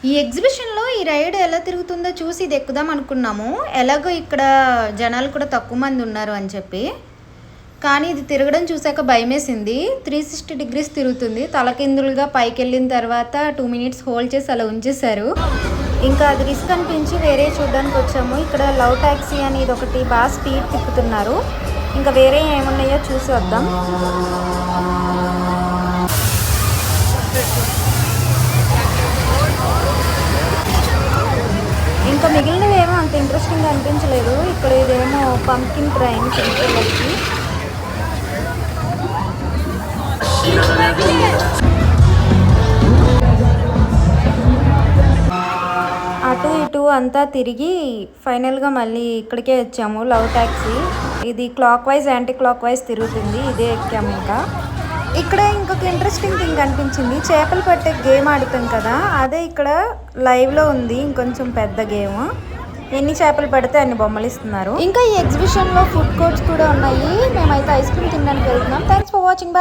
ఈ ఎగ్జిబిషన్లో ఈ రైడ్ ఎలా తిరుగుతుందో చూసి ఇది ఎక్కుదాం అనుకున్నాము. ఎలాగో ఇక్కడ జనాలు కూడా తక్కువ మంది ఉన్నారు అని చెప్పి. కానీ ఇది తిరగడం చూసాక భయమేసింది. 360 డిగ్రీస్ తిరుగుతుంది. తలకిందులుగా పైకి వెళ్ళిన తర్వాత 2 మినిట్స్ హోల్డ్ చేసి అలా ఉంచేశారు. ఇంకా అది రిస్క్ అనిపించి వేరే చూడడానికి వచ్చాము. ఇక్కడ లవ్ ట్యాక్సీ అని ఇది ఒకటి బాగా స్పీడ్ తిప్పుతున్నారు. ఇంకా వేరే ఏమున్నాయో చూసి వద్దాం. ఇంకా మిగిలినవి ఏమో అంత ఇంట్రెస్టింగ్ అనిపించలేదు. ఇక్కడ ఇదేమో పంకిన్ ట్రైన్ చిన్నపిల్లలకి. అటు ఇటు అంతా తిరిగి ఫైనల్గా మళ్ళీ ఇక్కడికే వచ్చాము. లవ్ ట్యాక్సీ ఇది clock wise anti clock wise తిరుగుతుంది. ఇదే ఎక్కాము. ఇంకా ఇక్కడ ఇంకొక ఇంట్రెస్టింగ్ థింగ్ అనిపించింది. చేపలు పట్టే గేమ్ ఆడుతాం కదా, అదే ఇక్కడ లైవ్లో ఉంది. ఇంకొంచెం పెద్ద గేమ్. ఎన్ని చేపలు పడితే అన్ని బొమ్మలు ఇస్తున్నారు. ఇంకా ఈ ఎగ్జిబిషన్లో ఫుడ్ కోర్ట్స్ కూడా ఉన్నాయి. మేమైతే ఐస్ క్రీమ్ తినడానికి వెళ్తున్నాం. Thanks for watching.